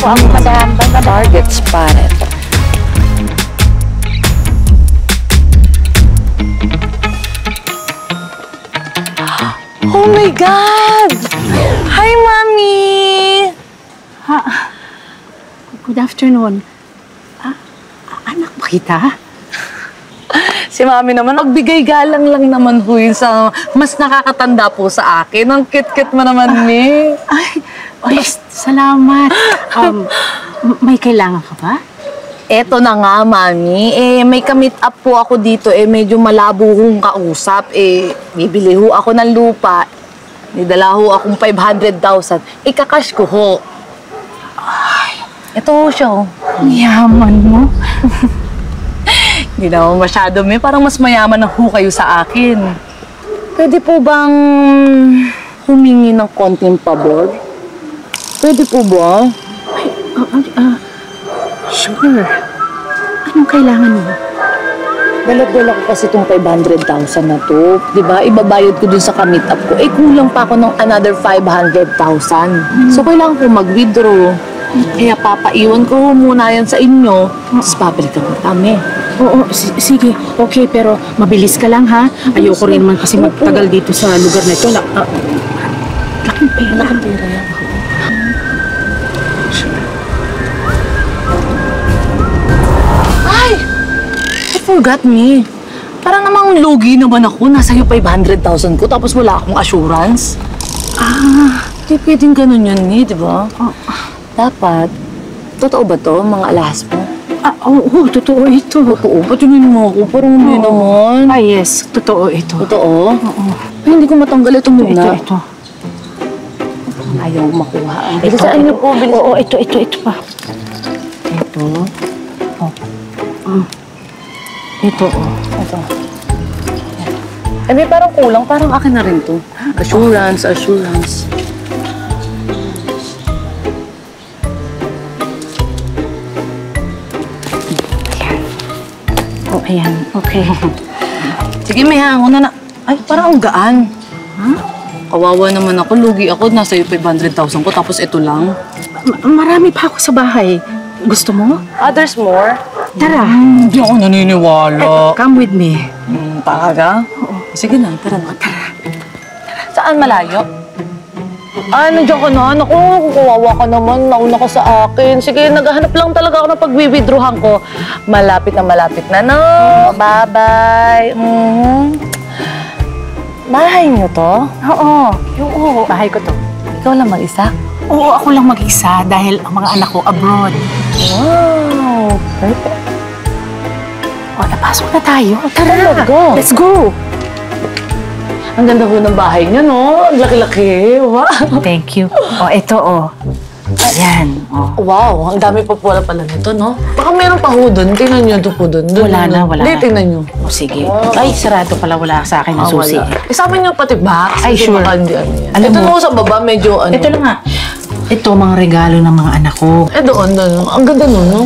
ako, madam. Target spotted. Oh my God! Hi, Mommy! Good afternoon. Anak ba kita? Si Mami naman, magbigay galang lang naman ho yun sa mas nakakatanda po sa akin. Ang cute-cute mo naman, Mi. Ay, salamat. May kailangan ka ba? Eto na nga, Mami. May ka-meet up po ako dito. Medyo malabo kong kausap. Bibili ho ako ng lupa. Nidala ho akong 500,000. Ikakash ko ho. Ito ho siya, ho. Yaman mo. Hindi naman masyado, Mi. Parang mas mayaman na ho kayo sa akin. Pwede po bang humingi ng konting pabor? Pwede po ba? Sure. Anong kailangan mo? Dala-dala ko kasi itong 500,000 na to. Diba? Ibabayad ko dun sa ka-meet up ko. Kulang pa ako ng another 500,000. So, kailangan ko mag-withdraw. Kaya papaiwan ko muna yan sa inyo. Tapos babalikan ko kami. Oo, sige. Okay, pero mabilis ka lang, ha? Ayoko rin naman kasi magtagal dito sa lugar na ito. Laking pera. Laking pera yan. Ay! I forgot me. Parang namang lugi naman ako. Nasa iyo 500,000 ko tapos wala akong assurance. Di pwedeng ganun yun, di ba? Dapat. Totoo ba to, mga alahas mo? Oo, totoo ito. Totoo? Patulin mo ako. Parang hindi naman. Yes, totoo ito. Totoo? Oo. Ay, hindi ko matanggal ito muna. Ito. Ayaw makuha. Ito, Saan niyo po? Oo, ito pa. Ito. Ito. May parang kulang. Parang akin na rin to. Assurance. Ayan, okay. Sige, may hango na. Ay, parang ang gaan. Kawawa naman ako. Lugi ako. Nasa iyo 500,000 ko. Tapos ito lang. Marami pa ako sa bahay. Gusto mo? There's more? Tara. Hindi ako naniniwala. Come with me. Talaga? Oo. Sige na, tara na. Tara. Saan malayo? Nandiyan ka na. Naku, kawawa ka naman. Nauna ka sa akin. Sige, naghahanap lang talaga ako ng pag-withdrawhan ko. Malapit na, no? Bye-bye. Bahay niyo to? Oo, bahay ko to. Ikaw lang mag-isa? Oo, ako lang mag-isa dahil ang mga anak ko abroad. Wow, perfect. Napasok na tayo. Tara, Let's go. Let's go. Ang ganda po ng bahay niyo, no? Ang laki-laki. Wow. Thank you. Ito, Ayan, Wow, ang dami pa pala nito, no? Baka meron pa ho doon. Tingnan niyo ito po doon. Wala na. Hindi, tingnan niyo. Sige. Ay, sarado pala. Wala sa akin ang susi. Isama niyo pati box. Ay, sure. Alam Alam ito mo, mo sa baba, medyo ano. Ito lang nga. Ito, mga regalo ng mga anak ko. Doon. Ang ganda nun, no?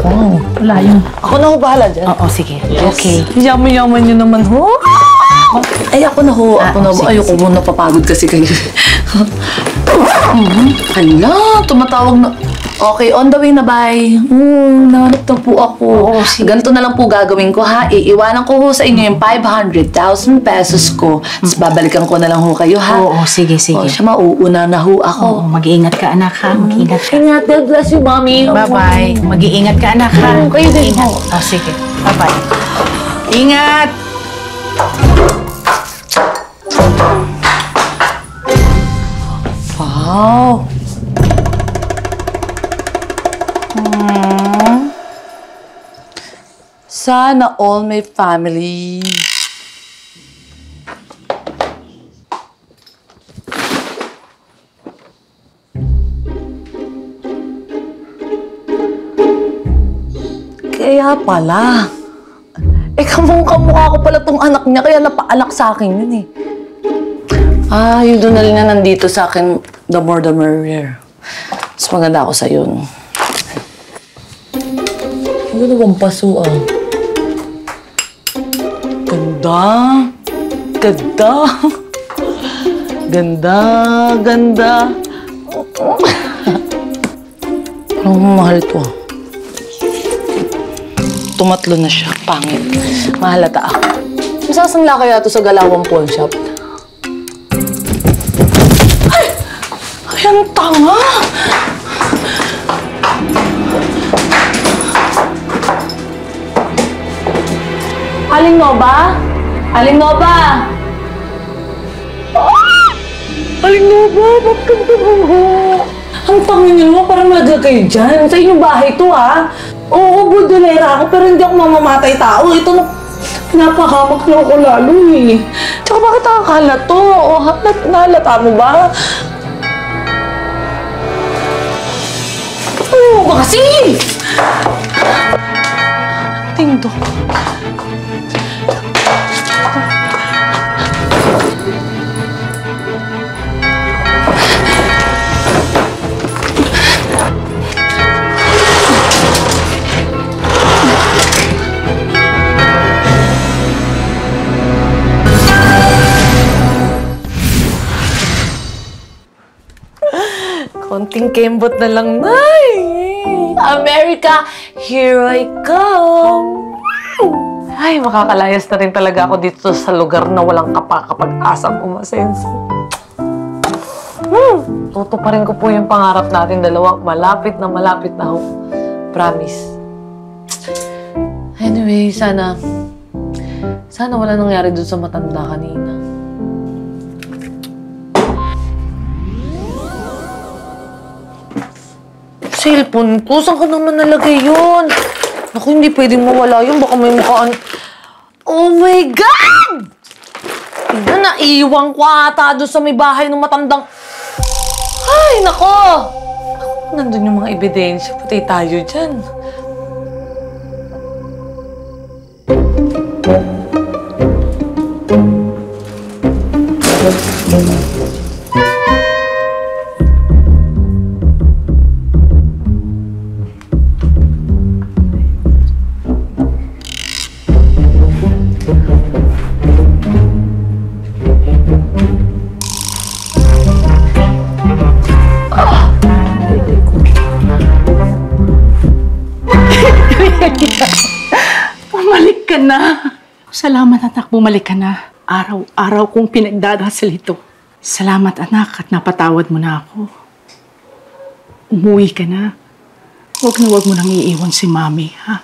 Wow. Wala yun. Ako na ho bahala dyan. Oo, sige. Okay. Yaman-yaman niyo naman, ho. Ay, ako na ho. sige, Ayoko muna napapagod kasi kayo. Hala, tumatawag na. Okay, on the way na, bye. Nahanap na po ako. Oo, sige. Ganito na lang po gagawin ko, ha? Iiwanan ko ho sa inyo yung 500,000 pesos ko. Tapos babalikan ko na lang ho kayo, ha? Oo, sige. Siya mauuna na ho ako. Oo, mag-iingat ka, anak, ha? Mag-iingat ka. Ingat, God bless you, Mommy. Bye-bye. Mag-iingat ka, anak, ha? Kayo din Mag-iingat. ho. Sige. Bye-bye. Ingat! Wow. Sana all my family. Kaya pala. Kamukha ko pala tong anak niya, kaya napaalak sa akin yun eh. Yung donal niya nandito sa akin, the more the merrier. Mas maganda ako sa yun. Ang ganda bang paso, Ganda. Ganda. Parang mahal to. Tumatlo na siya. Pangit. Mahalata ako. Masasangla kaya to sa Galawang pawn shop? Ay! Ay, ang tanga! Aling Nova? Aling Nova? Aling Nova, ba't kang tumuho? Ang tangin niyo naman, parang nalaglag kayo dyan. Sa inyong bahay to, ha? Oo, budolera ako, pero hindi ako mamamatay tao. Ito na, pinapahamak na ako lalo, eh. Tsaka bakit nakakala to? O, nahalata mo ba? Ano mo ba kasi? Tingdong. Konting kembot na lang, Nay! America, here I come! Ay, makakalayas na rin talaga ako dito sa lugar na walang kapag-asang umasenso. Tutuparin ko po yung pangarap natin dalawa. Malapit na ho. Promise. Anyway, sana wala nangyari dun sa matanda kanina. Cellphone ko? Saan ko naman nalagay yun? Naku, hindi pwedeng mawala yun. Baka may mukhaan. Oh my God! Ina, naiwan ko ata doon sa may bahay ng matandang... Ay, nako! Nandun yung mga ebidensya. Patay tayo dyan. Bumalik ka na. Salamat anak, bumalik ka na. Araw-araw kong pinagdadasal ito. Salamat anak at napatawad mo na ako. Umuwi ka na. Huwag mo nang iiwan si Mami, ha?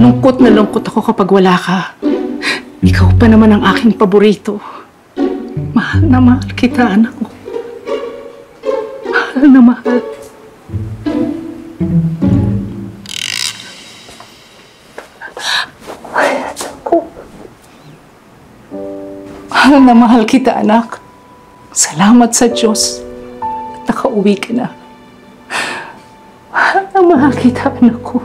Lungkot na lungkot ako kapag wala ka. Ikaw pa naman ang aking paborito. Mahal na mahal kita, anak ko. Mahal na mahal. Mahal na mahal kita, anak. Salamat sa Diyos at nakauwi ka na. Mahal na mahal kita, anak ko.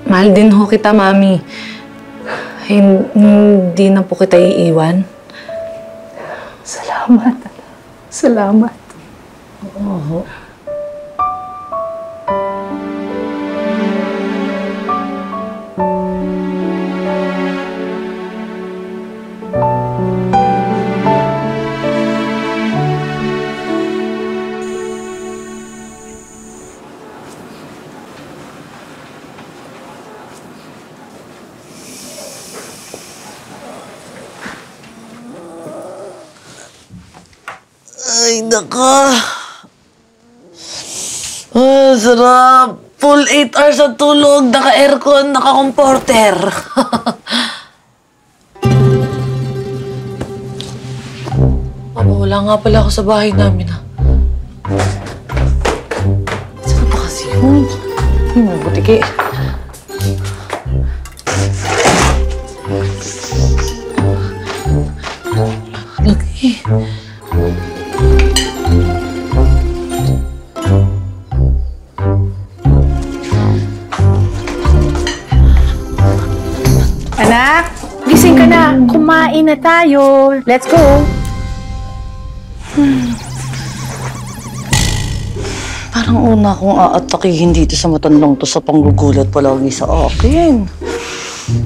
Mahal din ho kita, Mami. Hindi na po kita iiwan. Salamat, anak. Salamat. Oo. Ay, naka. Oh, sarap. Full 8 hours na tulog. Naka-aircon, naka-comforter. Wala nga pala ako sa bahay namin, ha. Saan ba kasi yun? May butiki. Lagi. Anak, gising ka na. Kumain na tayo. Let's go. Parang una akong aatakihin dito sa matandang to sa panggugulat palagi sa akin.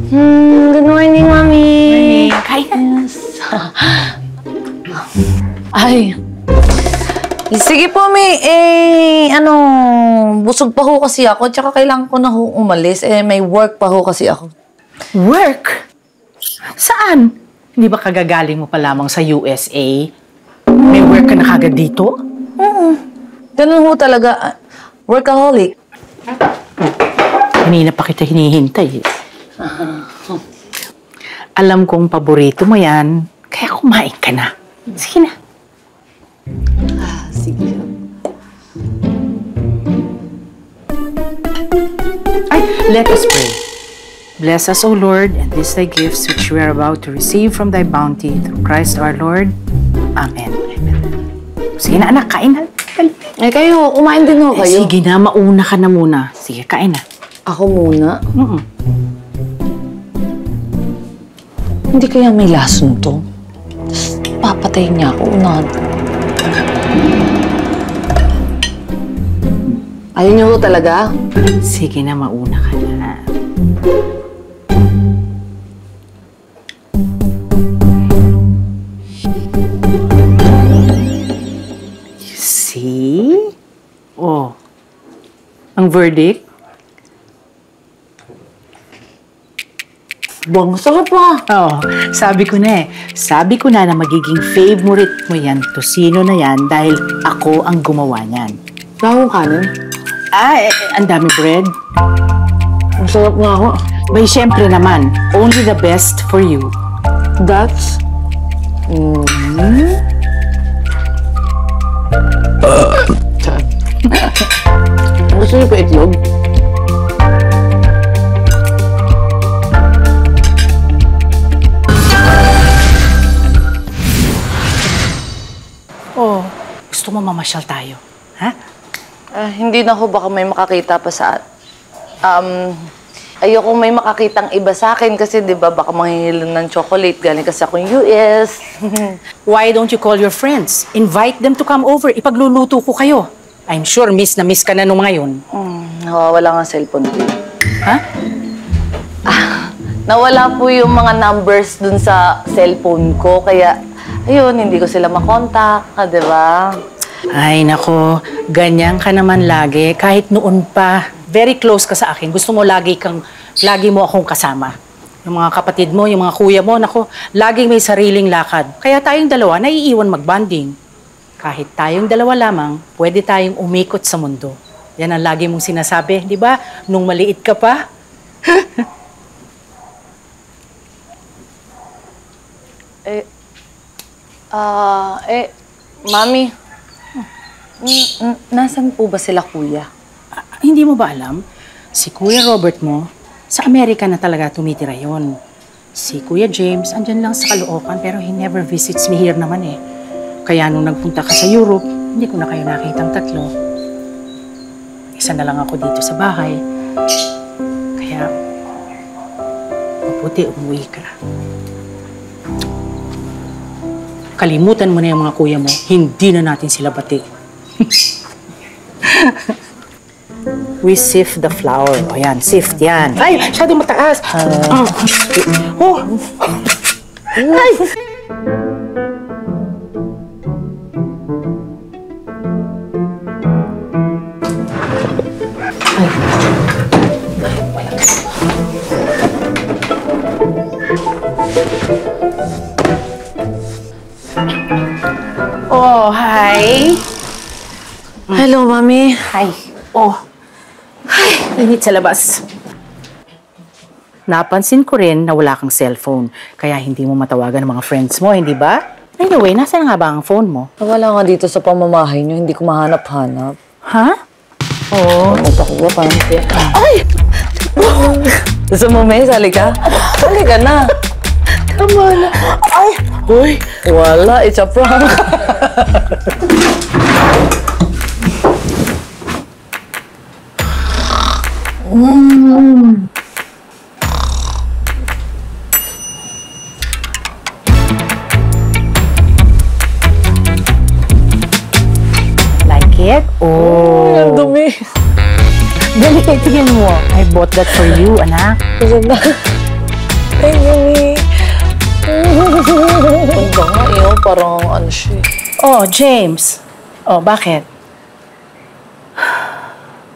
Good morning, Mami. Morning. Kain. Ay, Sige po, busog pa ho kasi ako, tsaka kailangan ko na ho umalis. May work pa ho kasi ako. Work? Saan? Hindi ba kagagaling mo pa lamang sa USA? May work ka na kagad dito? Ganun ho talaga. Workaholic. Kanina pa kita hinihintay. Alam kong paborito mo yan, kaya kumain ka na. Sige na. Sige. Ay, let us pray. Bless us, O Lord, and these thy gifts which we are about to receive from thy bounty through Christ our Lord. Amen. Amen. Sige na, anak, kain na. Kayo, kumain din ho kayo. Sige na, mauna ka na muna. Sige, kain na. Ako muna? Hindi kaya may lason to? Papatayin niya ako, unahan ko. Ayaw niyo ho talaga? Sige na, mauna ka na. You see? Oh. Ang verdict? Bang, sarap pa. Oo, sabi ko na eh. Sabi ko na magiging favorite mo yan, tosino na yan, dahil ako ang gumawa niyan. Nakong kanin? Ang dami bread. Ang sarap nga ako. Bay, syempre naman, only the best for you. That's... Gusto niyo pa itlog? Oh, gusto mo mamasyal tayo? Ha? Hindi na ho, baka may makakita pa sa... ayoko may makakitang iba sa akin kasi di ba baka manghihilan ng chocolate galing kasi akong US. Why don't you call your friends? Invite them to come over. Ipagluluto ko kayo. I'm sure miss na miss ka na nung ngayon. Nawawala nga cellphone ko. Ha? Nawala po yung mga numbers dun sa cellphone ko kaya ayun, hindi ko sila makontak, di ba? Ay, nako. Ganyan ka naman lagi. Kahit noon pa. Very close ka sa akin. Gusto mo lagi mo akong kasama. Yung mga kapatid mo, yung mga kuya mo, nako, laging may sariling lakad. Kaya tayong dalawa, naiiwan mag-bonding. Kahit tayong dalawa lamang, pwede tayong umikot sa mundo. Yan ang lagi mong sinasabi, di ba? Nung maliit ka pa. Mami, nasan po ba sila kuya? Hindi mo ba alam? Si Kuya Robert mo, sa Amerika na talaga tumitira yon. Si Kuya James, andyan lang sa Caloocan, pero he never visits me here naman eh. Kaya nung nagpunta ka sa Europe, hindi ko na kayo nakitang tatlo. Isa na lang ako dito sa bahay. Kaya, mabuti umuwi ka. Kalimutan mo na yung mga kuya mo, hindi na natin sila bati. We sift the flour. O yan, sift yan. Ay, masyadong mataas. Oh! Ay! Oh, hi. Hello, Mami. Hi. Oh. Ay, init sa labas. Napansin ko rin na wala kang cellphone, kaya hindi mo matawagan ng mga friends mo, hindi ba? Anyway, nasaan nga ba ang phone mo? Wala nga dito sa pamamahay niyo, hindi ko mahanap-hanap. Ha? Oo. Magpakuha pa lang siya. Ay! Gusto mo, May? Sali ka? Sali ka na. Tama na. Ay! Uy! Wala, it's a prank. Like it? Oh! Ang dumi. Dali, tingin mo. I bought that for you, anak. Gusto na. Ay, Mami. Ang banga, parang ano siya. Oh, James. Oh, bakit?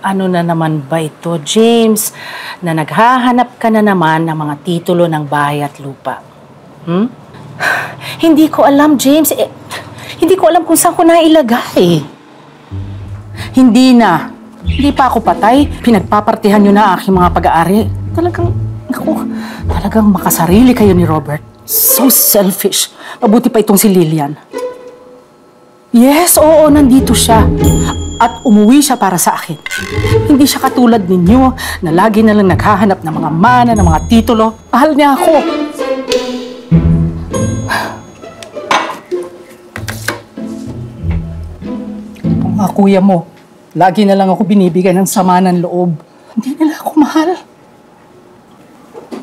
Ano na naman ba ito, James, na naghahanap ka na naman ng mga titulo ng bahay at lupa? Hindi ko alam, James. Hindi ko alam kung saan ko nailagay. Hindi na. Hindi pa ako patay. Pinagpapartihan niyo na aking mga pag-aari. Talagang makasarili kayo ni Robert. So selfish. Mabuti pa itong si Lilian. Yes, oo, nandito siya. At umuwi siya para sa akin. Hindi siya katulad ninyo na lagi na lang naghahanap ng mga mana, ng mga titulo. Mahal niya ako. Ang mga kuya mo, lagi na lang ako binibigyan ng sama ng loob. Hindi nila ako mahal.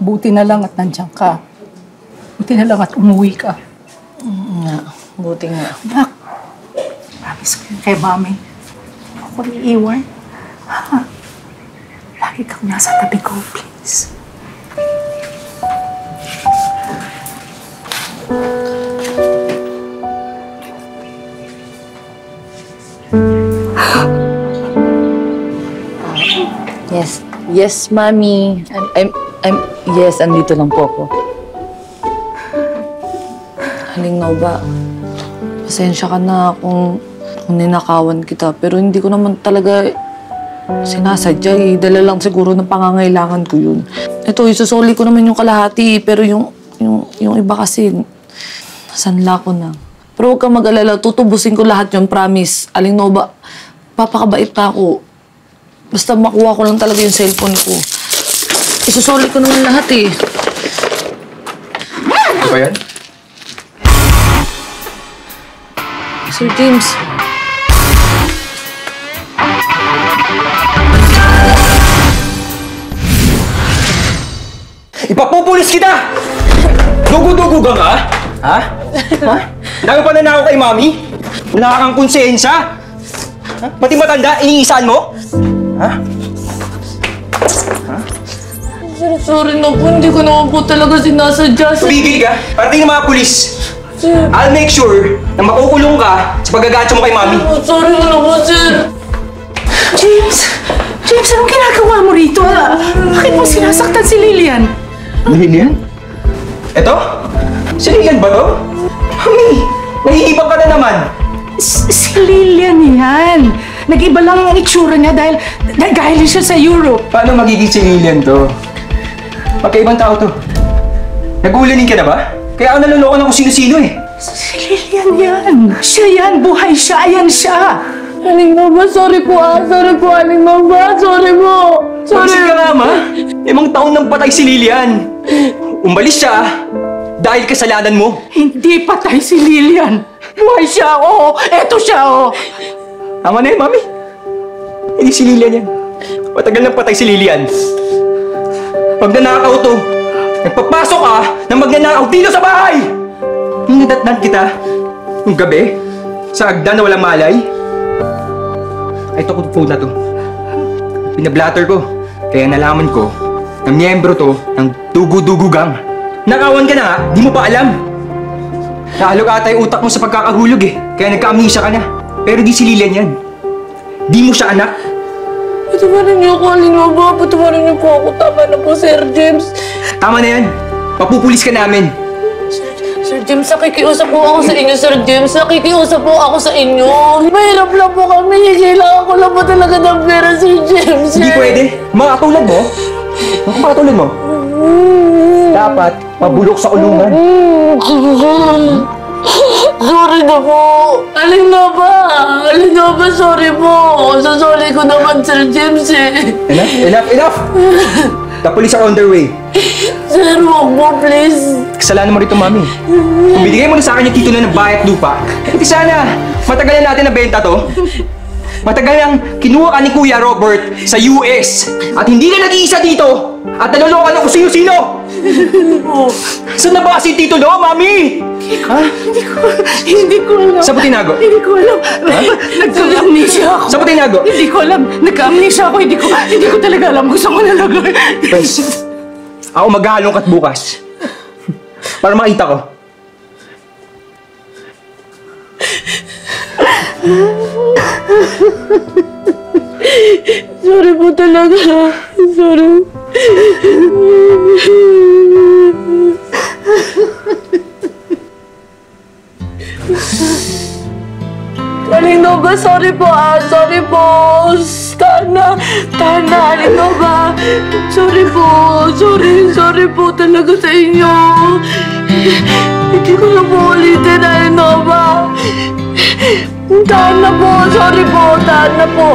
Buti na lang at nandiyan ka. Buti na lang at umuwi ka. Buti nga. Anak, promise ko yun kay Mami. Ako iiwan. Ha? Lagi kang nasa tabi ko, please. Yes. Yes, Mami. Yes, andito lang po ako. Haling Nova, pasensya ka na kung ninakawan kita. Pero hindi ko naman talaga sinasadya eh. Dala lang siguro ng pangangailangan ko yun. Ito, isusuli ko naman yung kalahati. Pero yung iba kasi, nasanla ko na. Pero huwag kang mag-alala, tutubusin ko lahat yun, promise. Aling Nova, papakabait na ako. Basta makuha ko lang talaga yung cellphone ko. Isusuli ko naman lahat eh. Ano ba yan? Sir James. Ipapupulis kita! Dugo-dugo ka nga? Ha? Ha? Dami pa na ako kay Mami? Wala kang konsensya? Ha? Pati matanda, iniisaan mo? Ha? Sir, sorry na po. Hindi ko naman po talaga sinasadya. Tumigil ka, parating ng mga pulis. I'll make sure na makukulong ka sa paggagatso mo kay Mami. Sorry na po, sir. James! James, anong ginagawa mo rito? Bakit mo sinasaktan si Lilian? Lilian? Eto? Si Lilian ba to? Mami, nahihibang ka na naman. Si Lilian yan. Nag-iba lang ang itsura niya dahil galing siya sa Europe. Paano magiging si Lilian to? Magkaibang tao to. Nag-uulanin ka na ba? Kaya ako naluloko ng kung sino-sino eh. Si Lilian yan. Siya yan. Buhay siya. Ayan siya. Aling Nova, sorry po Sorry po, Aling Nova. Sorry po. Sorry ka nga, ma. 5 taon nang patay si Lilian. Umalis siya dahil kasalanan mo. Hindi patay si Lilian. Buhay siya. Oo. Eto siya. Oo. Tama na yun, Mami. Hindi si Lilian yan. Matagal nang patay si Lilian. Pag nanakaw to, nagpapasok ka na magnanakaw dito sa bahay! Nung nadatnan kita, nung gabi, sa agdan na walang malay, ay ito ko phone na to. Pinablatter ko, kaya nalaman ko na miyembro to ng Dugo-Dugo Gang. Nakawan ka na nga, di mo pa alam. Nahalog ata yung utak mo sa pagkakahulog eh, kaya nagka-amnesia ka na. Pero di si Lilian yan. Di mo siya anak. Patawarin niyo ako, Aling Nova. Patawarin niyo po ako. Tama na po, Sir James. Tama na yan. Papupulis ka namin. Sir James, nakikiusap po ako sa inyo, Sir James. Nakikiusap po ako sa inyo. Mahirap lang po kami. Kailangan ko lang po talaga ng pera, Sir James. Hindi pwede. Mga katulad mo. Mga katulad mo. Dapat mabulok sa kulungan. Sorry na po. Aling Nova, sorry po. Sasoli ko naman, Sir James eh. Enough! The police are on their way. Sir, wag mo, please. Kasalanan mo rito, Mami. Kung binigay mo na sa akin yung titulo ng bahay at lupa, hindi sana matagalan natin na benta to. Matagal nang kinuha ka ni Kuya Robert sa US at hindi na nag-iisa dito at naloloka na kung sino-sino. Saan na ba kasi yung titulo, Mami? Ha? Hindi ko alam. Saan mo tinago? Hindi ko alam. Nagka-amnesia ako. Saan mo tinago? Hindi ko alam. Nagka-amnesia ako. Hindi ko talaga alam kung saan ko nalagay. Pwes, ako maghahalongkat bukas. Para makita ko. Sorry po talaga. Sorry. Aling Nova, sorry po Sorry po. Tana, Aling Nova. Sorry po. Sorry po talaga sa inyo. Hindi ko na po ulitin, Aling Nova. Tana po. Sorry po. Tana po.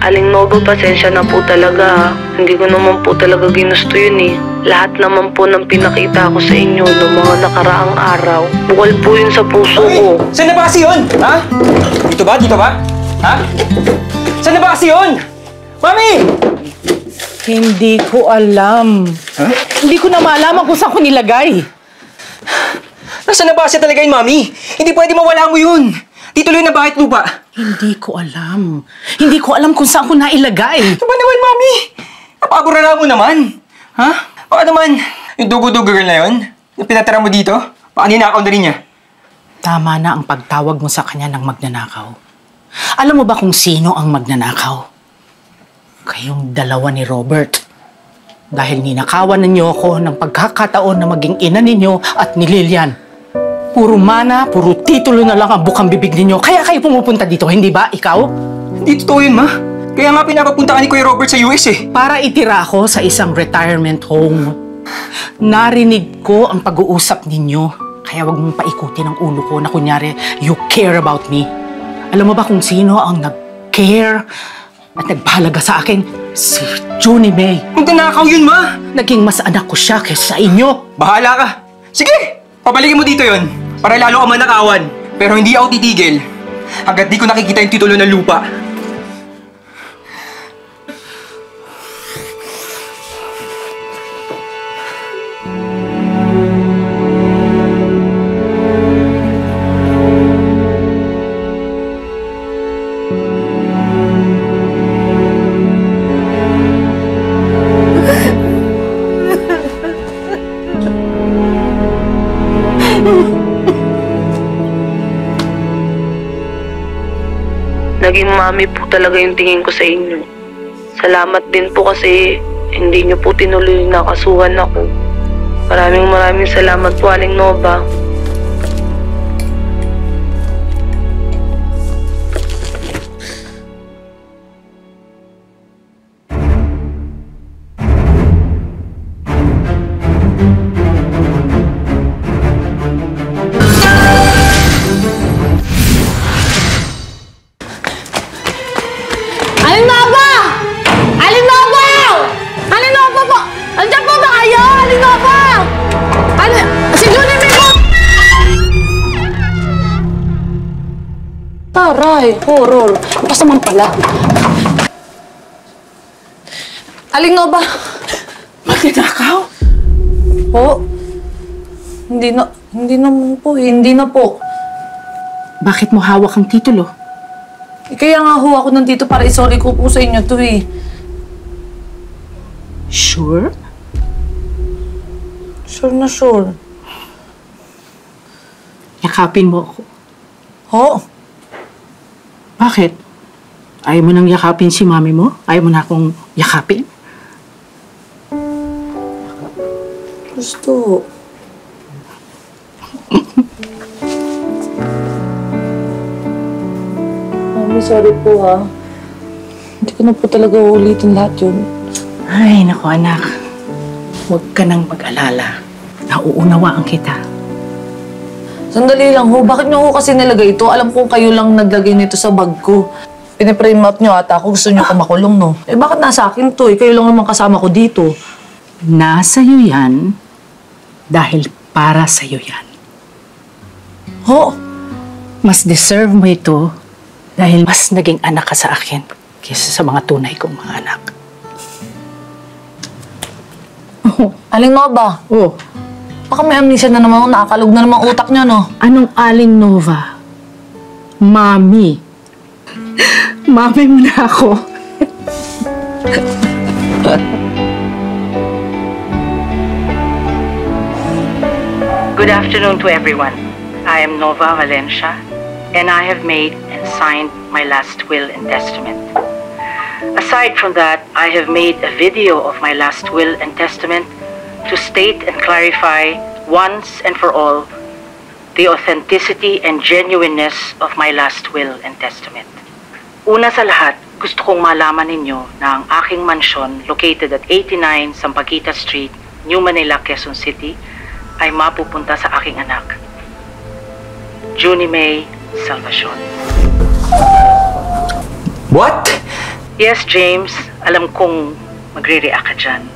Aling Nova, pasensya na po talaga. Hindi ko naman po talaga ginusto yun eh. Lahat naman po ng pinakita ko sa inyo noong mga nakaraang araw. Bukal po yun sa puso ko. Saan na ba kasi yun? Ha? Dito ba? Dito ba? Ha? Saan na ba kasi yun? Mami! Hindi ko alam. Ha? Hindi ko na malaman kung saan ko nilagay. Nasaan na ba siya talaga yun, Mami? Hindi pwede mawala mo yun. Dito lang na bakit lupa? Hindi ko alam. Hindi ko alam kung saan ko nailagay. Ano ba naman, Mami? Napaburara mo naman. Ha? Baka naman, yung dugo-dugo girl na yun, yung pinatira mo dito, baka ninakaw na rin niya. Tama na ang pagtawag mo sa kanya ng magnanakaw. Alam mo ba kung sino ang magnanakaw? Kayong dalawa ni Robert. Dahil ninakawan ninyo ako ng pagkakataon na maging ina ninyo at ni Lilian. Puro mana, puro titulo na lang ang bukang bibig ninyo. Kaya kayo pumupunta dito, hindi ba? Ikaw? Hindi totoo yun, Ma. Kaya nga pinapapunta ka ni Kuya Robert sa US eh. Para itira ako sa isang retirement home. Narinig ko ang pag-uusap ninyo. Kaya wag mong paikutin ang ulo ko na kunyari, you care about me. Alam mo ba kung sino ang nag-care at nagpahalaga sa akin? Si Junie May. Magnanakaw yun, Ma. Naging mas anak ko siya kaysa sa inyo. Bahala ka. Sige, pabalikin mo dito yon para lalo ka manakawan. Pero hindi ako titigil hanggat di ko nakikita yung titulo ng lupa. Naging mami po talaga yung tingin ko sa inyo. Salamat din po kasi hindi niyo po tinuloy na kasuhan ako. Maraming salamat po, Aling Nova. Aling Nova! Aling Nova! Aling Nova po! Andiyan po ba kayo? Aling Nova! Si Junie May po! Taray, horror. Bukas naman pala. Aling Nova! Magnanakaw? Po? Hindi na po. Bakit mo hawak ang titulo? Kaya nga ho ako nandito para isoli ko po sa inyo to eh. Sure? Sure na sure. Yakapin mo ako. Ho? Bakit? Ayaw mo nang yakapin si mami mo? Ayaw mo na akong yakapin? Gusto. Mami, sorry po ha. Hindi ko na po talaga uulitin lahat yun. Ay, naku anak. Huwag ka nang mag-alala. Nauunawaan kita. Sandali lang ho, bakit niyo ho kasi nilagay ito? Alam kong kayo lang naglagay nito sa bag ko. Piniprame up niyo ata ako, gusto niyo ko makulong, no? Eh bakit nasa akin to? Kayo lang naman kasama ko dito. Nasa iyo yan dahil para sa iyo yan. Ho? Mas deserve mo ito dahil mas naging anak ka sa akin kaysa sa mga tunay kong mga anak. Aling Nova, Oh, baka may amnesia na naman ako, nakakalog na naman utak niyo, no? anong Aling Nova? Mami. Mami mo na ako. Good afternoon to everyone. I am Nova Valencia, and I have made and signed my last will and testament. Aside from that, I have made a video of my last will and testament to state and clarify once and for all the authenticity and genuineness of my last will and testament. Una sa lahat, gusto kong malaman ninyo na ang aking mansyon located at 89 Sampaguita Street, New Manila, Quezon City ay mapupunta sa aking anak, Junie May Salvacion. What? Yes, James, alam kong magre-react ka dyan.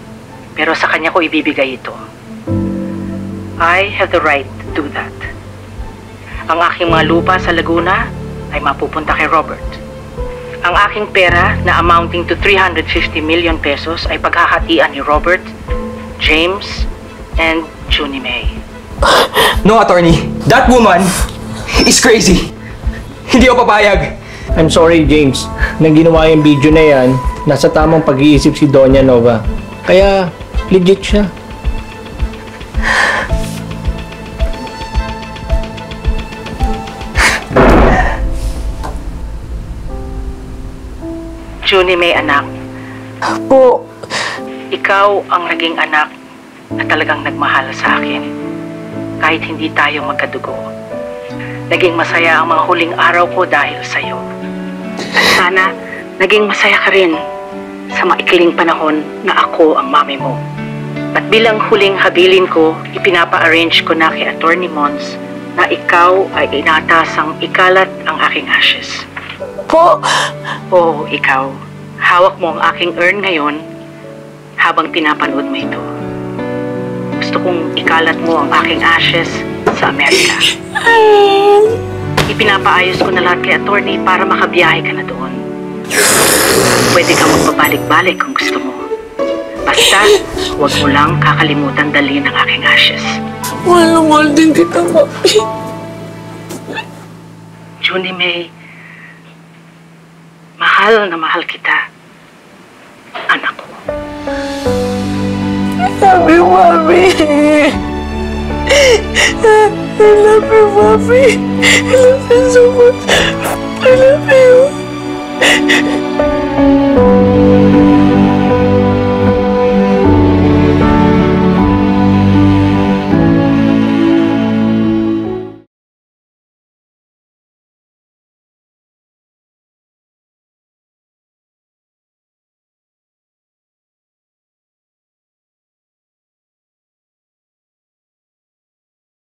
Pero sa kanya ko ibibigay ito. I have the right to do that. Ang aking mga lupa sa Laguna ay mapupunta kay Robert. Ang aking pera na amounting to 350 million pesos ay paghahatian ni Robert, James, and Junie May. No, attorney. That woman is crazy. Hindi ako papayag. I'm sorry, James. Nang ginawa yung video na yan, nasa tamang pag-iisip si Doña Nova. Kaya, legit siya. Junie May, anak. Po, Ikaw ang naging anak na talagang nagmahal sa akin. Kahit hindi tayo magkadugo. Naging masaya ang mga huling araw ko dahil sa'yo. At sana, naging masaya ka rin sa maikling panahon na ako ang mami mo. At bilang huling habilin ko, ipinapa-arrange ko na kay Attorney Mons na ikaw ay inatasang ikalat ang aking ashes. po, Oo, ikaw. Hawak mo ang aking urn ngayon habang pinapanood mo ito. Gusto kong ikalat mo ang aking ashes sa Amerika. Ipinapaayos ko na lahat kay attorney para makabiyahe ka na doon. Pwede kang magpabalik-balik kung gusto mo. Basta, huwag mo lang kakalimutan dalhin ang aking ashes. mahal din kita, Papi. Junie May, mahal na mahal kita, anak ko. Love you, Mami. I love you, Papi. I love you so much. I love you.